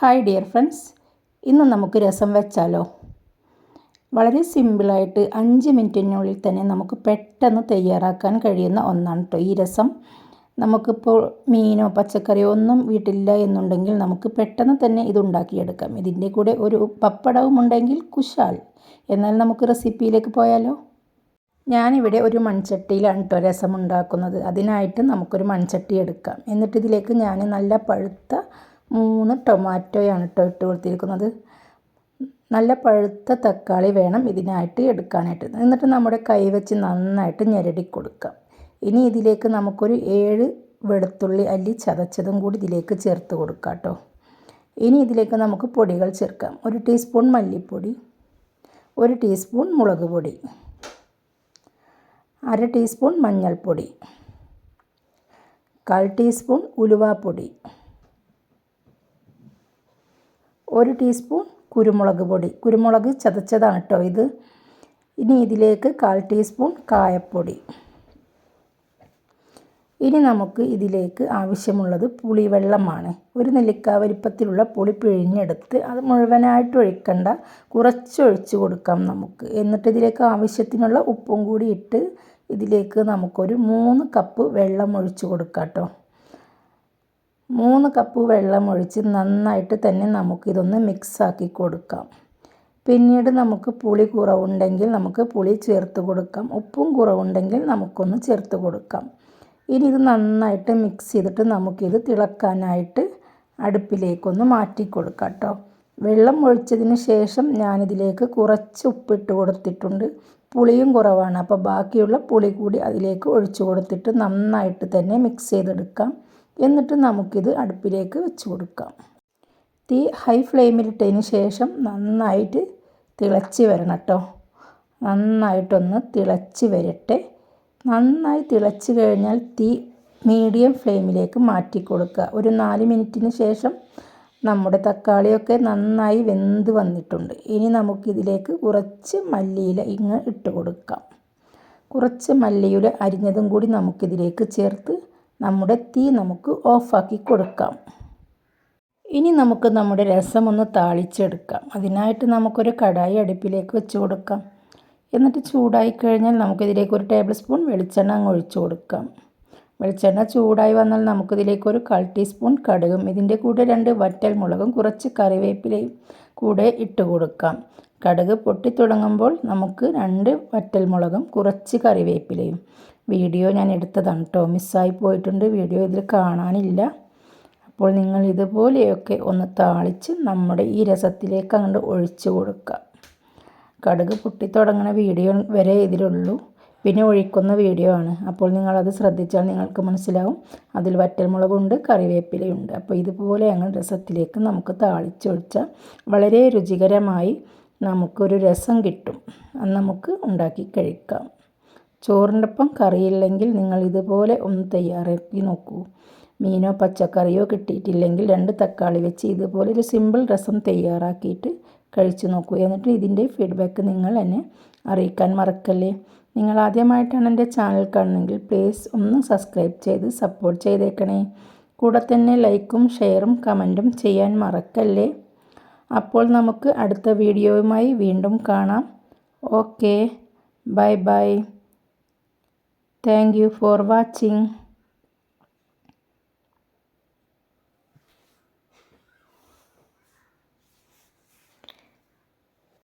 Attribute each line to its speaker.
Speaker 1: Hi dear friends, ഇന്ന് നമുക്ക് രസം വെച്ചാലോ? വളരെ സിമ്പിളായിട്ട് 5 മിനിറ്റിനുള്ളിൽ തന്നെ നമുക്ക് പെട്ടെന്ന് തയ്യാറാക്കാൻ കഴിയുന്ന ഒന്നാണ് കേട്ടോ ഈ രസം. നമുക്കിപ്പോൾ മീനോ പച്ചക്കറിയോ ഒന്നും വീട്ടിലില്ല എന്നുണ്ടെങ്കിൽ നമുക്ക് പെട്ടെന്ന് തന്നെ ഇത് ഉണ്ടാക്കിയെടുക്കാം. ഇതിൻ്റെ കൂടെ ഒരു പപ്പടവും ഉണ്ടെങ്കിൽ കുശാൽ. എന്നാൽ നമുക്ക് റെസിപ്പിയിലേക്ക് പോയാലോ? ഞാനിവിടെ ഒരു മൺചട്ടിയിലാണ് കേട്ടോ രസം ഉണ്ടാക്കുന്നത്. അതിനായിട്ട് നമുക്കൊരു മൺചട്ടി എടുക്കാം. എന്നിട്ട് ഇതിലേക്ക് ഞാൻ നല്ല പഴുത്ത 3 ടൊമാറ്റോയാണ് കേട്ടോ ഇട്ട് കൊടുത്തിരിക്കുന്നത്. നല്ല പഴുത്ത തക്കാളി വേണം ഇതിനായിട്ട് എടുക്കാനായിട്ട്. എന്നിട്ട് നമ്മുടെ കൈ വെച്ച് നന്നായിട്ട് ഞെരടി കൊടുക്കാം. ഇനി ഇതിലേക്ക് നമുക്കൊരു 7 വെളുത്തുള്ളി അല്ലി ചതച്ചതും കൂടി ഇതിലേക്ക് ചേർത്ത് കൊടുക്കാം കേട്ടോ. ഇനി ഇതിലേക്ക് നമുക്ക് പൊടികൾ ചേർക്കാം. 1 ടീസ്പൂൺ മല്ലിപ്പൊടി, 1 ടീസ്പൂൺ മുളക് പൊടി, 1/2 ടീസ്പൂൺ മഞ്ഞൾപ്പൊടി, 1/4 ടീസ്പൂൺ ഉലുവാപ്പൊടി, 1 ടീസ്പൂൺ കുരുമുളക് പൊടി. കുരുമുളക് ചതച്ചതാണ് കേട്ടോ ഇത്. ഇനി ഇതിലേക്ക് 1/4 ടീസ്പൂൺ കായപ്പൊടി. ഇനി നമുക്ക് ഇതിലേക്ക് ആവശ്യമുള്ളത് പുളിവെള്ളമാണ്. 1 നെല്ലിക്ക വലിപ്പത്തിലുള്ള പുളി പിഴിഞ്ഞെടുത്ത് അത് മുഴുവനായിട്ട് ഒഴിക്കണ്ട, കുറച്ച് ഒഴിച്ച് കൊടുക്കാം നമുക്ക്. എന്നിട്ട് ഇതിലേക്ക് ആവശ്യത്തിനുള്ള ഉപ്പും കൂടി ഇട്ട് ഇതിലേക്ക് നമുക്കൊരു 3 കപ്പ് വെള്ളം ഒഴിച്ച് കൊടുക്കാം കേട്ടോ. 3 കപ്പ് വെള്ളം ഒഴിച്ച് നന്നായിട്ട് തന്നെ നമുക്കിതൊന്ന് മിക്സാക്കി കൊടുക്കാം. പിന്നീട് നമുക്ക് പുളി കുറവുണ്ടെങ്കിൽ നമുക്ക് പുളി ചേർത്ത് കൊടുക്കാം. ഉപ്പും കുറവുണ്ടെങ്കിൽ നമുക്കൊന്ന് ചേർത്ത് കൊടുക്കാം. ഇനി ഇത് നന്നായിട്ട് മിക്സ് ചെയ്തിട്ട് നമുക്കിത് തിളക്കാനായിട്ട് അടുപ്പിലേക്കൊന്ന് മാറ്റി കൊടുക്കാം കേട്ടോ. വെള്ളം ഒഴിച്ചതിന് ശേഷം ഞാനിതിലേക്ക് കുറച്ച് ഉപ്പിട്ട് കൊടുത്തിട്ടുണ്ട്. പുളിയും കുറവാണ്, അപ്പോൾ ബാക്കിയുള്ള പുളി കൂടി അതിലേക്ക് ഒഴിച്ചു കൊടുത്തിട്ട് നന്നായിട്ട് തന്നെ മിക്സ് ചെയ്തെടുക്കാം. എന്നിട്ട് നമുക്കിത് അടുപ്പിലേക്ക് വെച്ച് കൊടുക്കാം. തീ ഹൈ ഫ്ലെയിമിലിട്ടതിന് ശേഷം നന്നായിട്ട് തിളച്ച് വരണം കേട്ടോ. നന്നായിട്ടൊന്ന് തിളച്ച് വരട്ടെ. നന്നായി തിളച്ച് കഴിഞ്ഞാൽ തീ മീഡിയം ഫ്ലെയിമിലേക്ക് മാറ്റി കൊടുക്കുക. ഒരു 4 മിനിറ്റിന് ശേഷം നമ്മുടെ തക്കാളിയൊക്കെ നന്നായി വെന്ത് വന്നിട്ടുണ്ട്. ഇനി നമുക്കിതിലേക്ക് കുറച്ച് മല്ലിയില ഇട്ട് കൊടുക്കാം. കുറച്ച് മല്ലിയില അരിഞ്ഞതും കൂടി നമുക്കിതിലേക്ക് ചേർത്ത് നമ്മുടെ തീ നമുക്ക് ഓഫാക്കി കൊടുക്കാം. ഇനി നമുക്ക് നമ്മുടെ രസം ഒന്ന് താളിച്ചെടുക്കാം. അതിനായിട്ട് നമുക്കൊരു കടായി അടുപ്പിലേക്ക് വെച്ച് കൊടുക്കാം. എന്നിട്ട് ചൂടായി കഴിഞ്ഞാൽ നമുക്കിതിലേക്ക് 1 ടേബിൾ സ്പൂൺ വെളിച്ചെണ്ണ അങ്ങ് ഒഴിച്ച് കൊടുക്കാം. വെളിച്ചെണ്ണ ചൂടായി വന്നാൽ നമുക്കിതിലേക്ക് 1/4 ടീസ്പൂൺ കടുകും ഇതിൻ്റെ കൂടെ 2 വറ്റൽമുളകും കുറച്ച് കറിവേപ്പിലയും കൂടെ ഇട്ട് കൊടുക്കാം. കടുക് പൊട്ടിത്തുടങ്ങുമ്പോൾ നമുക്ക് 2 വറ്റൽമുളകും കുറച്ച് കറിവേപ്പിലയും. വീഡിയോ ഞാൻ എടുത്തതാണ് കേട്ടോ, മിസ്സായി പോയിട്ടുണ്ട്, വീഡിയോ ഇതിൽ കാണാനില്ല. അപ്പോൾ നിങ്ങൾ ഇതുപോലെയൊക്കെ ഒന്ന് താളിച്ച് നമ്മുടെ ഈ രസത്തിലേക്ക് അങ്ങോട്ട് ഒഴിച്ച് കൊടുക്കുക. കടുക് പൊട്ടിത്തുടങ്ങുന്ന വീഡിയോ വരെ ഇതിലുള്ളൂ, പിന്നെ ഒഴിക്കുന്ന വീഡിയോ ആണ്. അപ്പോൾ നിങ്ങളത് ശ്രദ്ധിച്ചാൽ നിങ്ങൾക്ക് മനസ്സിലാവും അതിൽ വറ്റൽമുളകുണ്ട്, കറിവേപ്പിലയുണ്ട്. അപ്പോൾ ഇതുപോലെ അങ്ങ് രസത്തിലേക്ക് നമുക്ക് താളിച്ചൊഴിച്ചാൽ വളരെ രുചികരമായി നമുക്കൊരു രസം കിട്ടും. അത് നമുക്ക് ഉണ്ടാക്കി കഴിക്കാം. ചോറിൻ്റെ ഒപ്പം കറിയില്ലെങ്കിൽ നിങ്ങൾ ഇതുപോലെ ഒന്ന് തയ്യാറാക്കി നോക്കൂ. മീനോ പച്ചക്കറിയോ കിട്ടിയിട്ടില്ലെങ്കിൽ 2 തക്കാളി വെച്ച് ഇതുപോലെ ഒരു സിമ്പിൾ രസം തയ്യാറാക്കിയിട്ട് കഴിച്ചു നോക്കൂ. എന്നിട്ട് ഇതിൻ്റെ ഫീഡ്ബാക്ക് നിങ്ങൾ എന്നെ അറിയിക്കാൻ മറക്കല്ലേ. നിങ്ങൾ ആദ്യമായിട്ടാണ് എൻ്റെ ചാനൽ കാണുന്നതെങ്കിൽ പ്ലീസ് ഒന്ന് സബ്സ്ക്രൈബ് ചെയ്ത് സപ്പോർട്ട് ചെയ്തേക്കണേ. കൂടെ തന്നെ ലൈക്കും ഷെയറും കമൻറ്റും ചെയ്യാൻ മറക്കല്ലേ. അപ്പോൾ നമുക്ക് അടുത്ത വീഡിയോയുമായി വീണ്ടും കാണാം. Okay, bye bye. Thank you for watching.